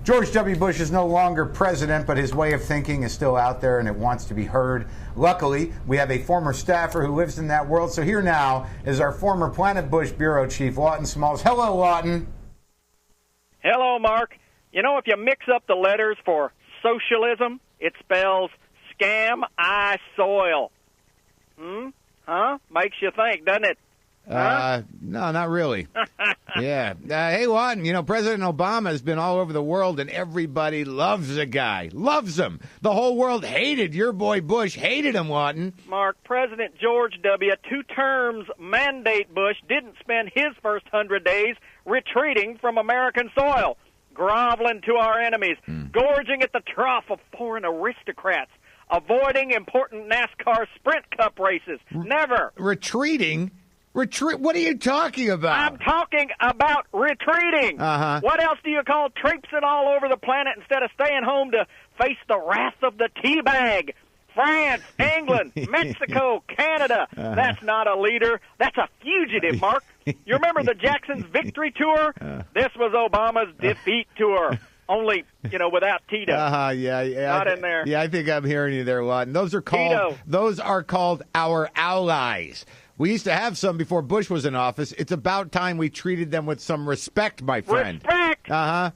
George W. Bush is no longer president, but his way of thinking is still out there and it wants to be heard. Luckily, we have a former staffer who lives in that world. So here now is our former Planet Bush Bureau Chief, Lawton Smalls. Hello, Lawton. Hello, Mark. You know, if you mix up the letters for socialism, it spells scam I soil. Huh? Makes you think, doesn't it? Huh? No, not really. Yeah. Hey, Lawton, you know, President Obama has been all over the world, and everybody loves the guy. Loves him. The whole world hated your boy Bush. Hated him, Lawton. Mark, President George W., 2 terms mandate Bush, didn't spend his first 100 days retreating from American soil, groveling to our enemies, gorging at the trough of foreign aristocrats, avoiding important NASCAR Sprint Cup races. Never. Retreating? What are you talking about? I'm talking about retreating. What else do you call traipsing all over the planet instead of staying home to face the wrath of the teabag? France, England, Mexico, Canada. That's not a leader. That's a fugitive, Mark. You remember the Jackson's victory tour? This was Obama's defeat tour. Only, you know, without Tito. Yeah. Not in there. Yeah, I think I'm hearing you there, Lawton. Those are called our allies. We used to have some before Bush was in office. It's about time we treated them with some respect, my friend. Respect?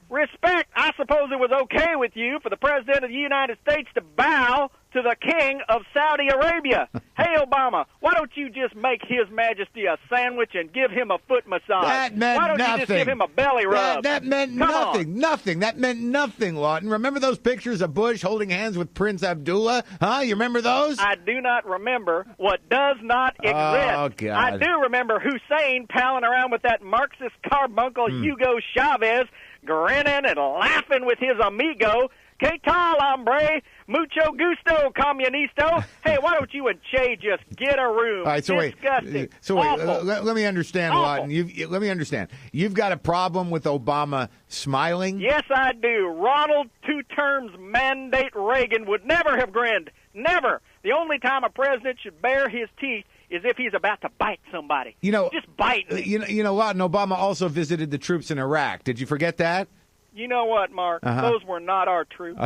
Respect. I suppose it was okay with you for the President of the United States to bow to the King of Saudi Arabia. Hey, Obama, why don't you just make His Majesty a sandwich and give him a foot massage? That meant why don't nothing. you just give him a belly rub? That meant nothing. Nothing. That meant nothing, Lawton. Remember those pictures of Bush holding hands with Prince Abdullah? You remember those? I do not remember what does not exist. Oh, God. I do remember Hussein palling around with that Marxist carbuncle Hugo Chavez, grinning and laughing with his amigo. Que tal, hombre? Mucho gusto, comunisto. Hey, why don't you and Che just get a room? All right, Disgusting. Let me understand, Lawton. Let me understand. You've got a problem with Obama smiling? Yes, I do. Ronald, 2 terms mandate Reagan would never have grinned. Never. The only time a president should bare his teeth is if he's about to bite somebody. You know, just bite me. You know, Lawton, Obama also visited the troops in Iraq. Did you forget that? You know what, Mark? Those were not our troops.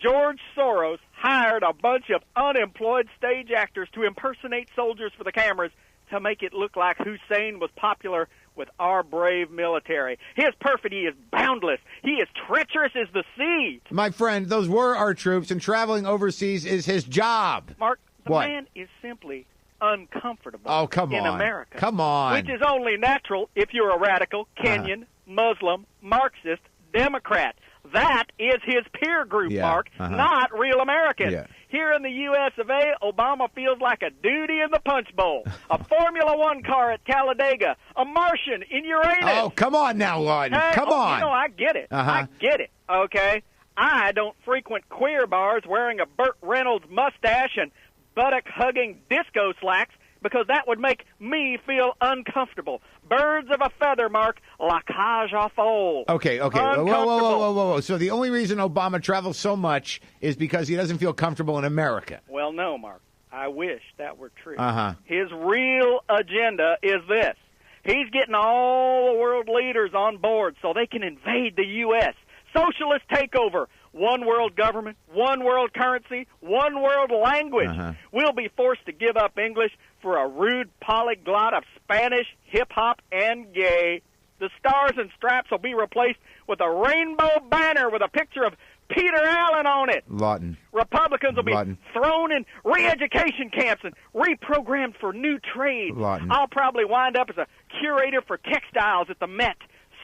George Soros hired a bunch of unemployed stage actors to impersonate soldiers for the cameras to make it look like Hussein was popular with our brave military. His perfidy is boundless. He is treacherous as the sea. My friend, those were our troops, and traveling overseas is his job. Mark, the man is simply uncomfortable in America. Come on. Which is only natural if you're a radical, Kenyan, Muslim, Marxist, Democrat. That is his peer group, Mark, not real Americans. Here in the U.S. of A., Obama feels like a duty in the punch bowl, a Formula One car at Talladega, a Martian in Uranus. Oh, come on now, Lawton. Hey, come on. You know, I get it. I get it, okay? I don't frequent queer bars wearing a Burt Reynolds mustache and buttock-hugging disco slacks because that would make me feel uncomfortable. Birds of a feather, Mark, la cage aux folles. Okay. Whoa. So the only reason Obama travels so much is because he doesn't feel comfortable in America. Well, no, Mark. I wish that were true. His real agenda is this. He's getting all the world leaders on board so they can invade the U.S. Socialist takeover. One world government, one world currency, one world language. We'll be forced to give up English for a rude polyglot of Spanish, hip-hop, and gay. The stars and straps will be replaced with a rainbow banner with a picture of Peter Allen on it. Lawton. Republicans will be thrown in re-education camps and reprogrammed for new trades. Lawton. I'll probably wind up as a curator for textiles at the Met.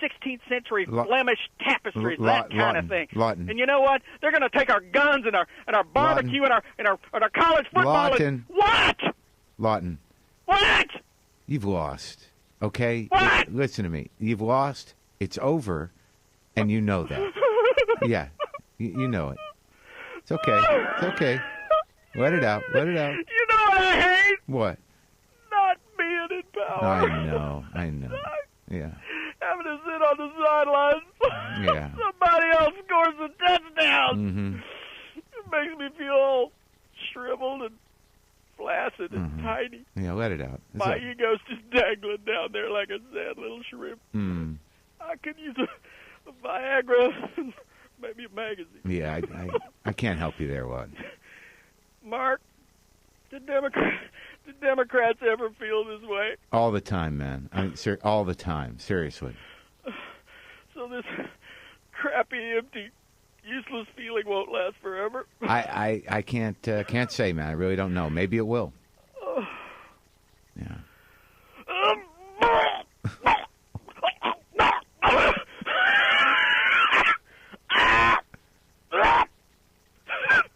16th century Flemish tapestries, that kind of thing. Lawton. And you know what? They're going to take our guns and our barbecue and our college football. Lawton. What? Lawton. What? You've lost. Okay? What? Listen to me. You've lost. It's over. And you know that. Yeah. You know it. It's okay. It's okay. Let it out. Let it out. You know what I hate? What? Not being in power. I know. Yeah. Having to sit on the sidelines. Yeah. Somebody else scores a touchdown. It makes me feel all shriveled and flaccid and tiny. Yeah, let it out. My ego's just dangling down there like a sad little shrimp. I could use a Viagra me a magazine. Yeah, I can't help you there, Lawton. Marc, did Democrats ever feel this way? All the time, man. All the time. Seriously. So this crappy, empty, useless feeling won't last forever. I can't say, man. I really don't know. Maybe it will. Yeah.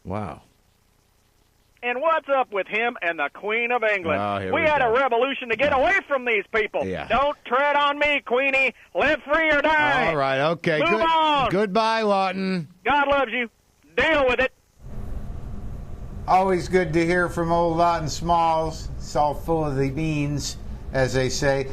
Wow. And what's up with him and the Queen of England? Oh, we had a revolution to get away from these people. Yeah. Don't tread on me, Queenie. Live free or die. All right, okay. Move on. Goodbye, Lawton. God loves you. Deal with it. Always good to hear from old Lawton Smalls. It's all full of the beans, as they say.